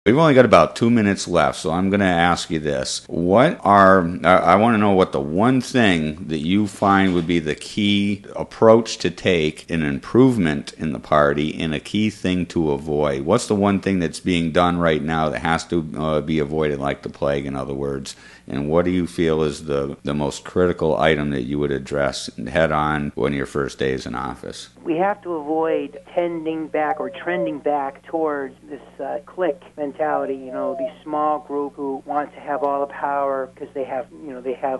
We've only got about 2 minutes left, so I'm going to ask you this. I want to know what the one thing that you find would be the key approach to take, an improvement in the party, and a key thing to avoid. What's the one thing that's being done right now that has to be avoided like the plague, in other words? And what do you feel is the most critical item that you would address head on one of your first days in office? We have to avoid tending back or trending back towards this clique mentality. These small group who want to have all the power because they have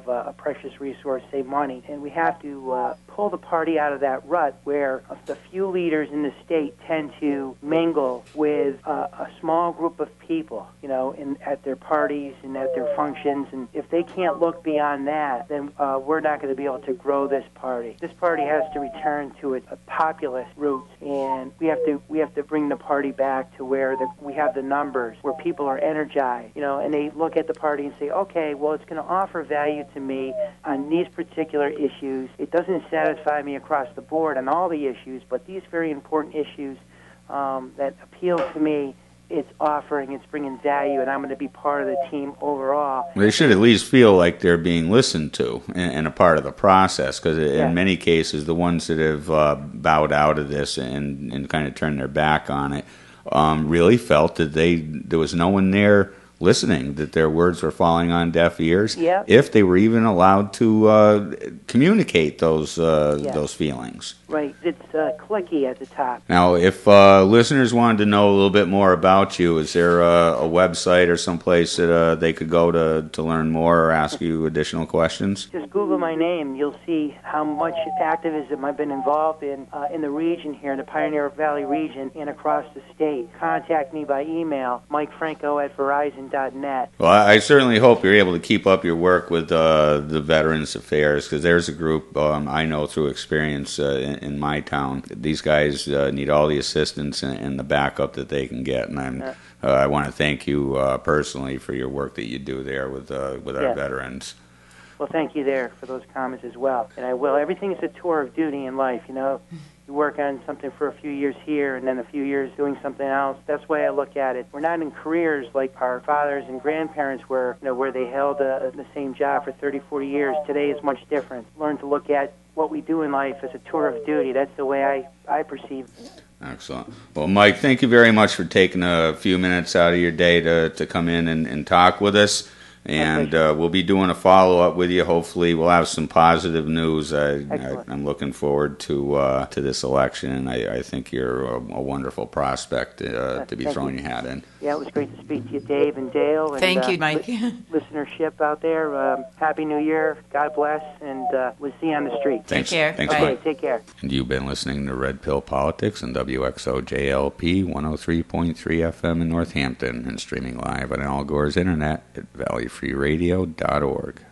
a precious resource, say money. And we have to pull the party out of that rut where the few leaders in the state tend to mingle with a small group of people, at their parties and at their functions. And if they can't look beyond that, then we're not going to be able to grow this party. This party has to return to its populist roots, and we have to bring the party back to where we have the numbers, where people are energized, and they look at the party and say, okay, well, it's going to offer value to me on these particular issues. It doesn't satisfy me across the board on all the issues, but these very important issues that appeal to me, it's bringing value, and I'm going to be part of the team overall. They should at least feel like they're being listened to and a part of the process, because in many cases, the ones that have bowed out of this and kind of turned their back on it really felt that there was no one there listening, that their words were falling on deaf ears, if they were even allowed to communicate those feelings. Right. It's clicky at the top. Now, if listeners wanted to know a little bit more about you, is there a website or someplace that they could go to learn more or ask you additional questions? Just Google my name. You'll see how much activism I've been involved in the region here, in the Pioneer Valley region, and across the state. Contact me by email, MikeFranco@Verizon.net. Well, I certainly hope you're able to keep up your work with the Veterans Affairs, because there's a group I know through experience in my town. These guys need all the assistance and the backup that they can get, and I want to thank you personally for your work that you do there with our veterans. Well, thank you there for those comments as well. And I will. Everything is a tour of duty in life, You work on something for a few years here and then a few years doing something else. That's the way I look at it. We're not in careers like our fathers and grandparents were, where they held the same job for 30, 40 years. Today is much different. Learn to look at what we do in life as a tour of duty. That's the way I perceive it. Excellent. Well, Mike, thank you very much for taking a few minutes out of your day to come in and talk with us. And we'll be doing a follow-up with you. Hopefully we'll have some positive news. I'm looking forward to this election, and I think you're a wonderful prospect to be throwing your hat in. Yeah, it was great to speak to you, Dave and Dale. And, thank you, Mike. Listenership out there, Happy New Year. God bless, and we'll see you on the street. Thanks. Take care. Thanks, Bye. Mike. Take care. And you've been listening to Red Pill Politics on WXOJLP 103.3 FM in Northampton, and streaming live on Al Gore's internet at valleyfreeradio.org.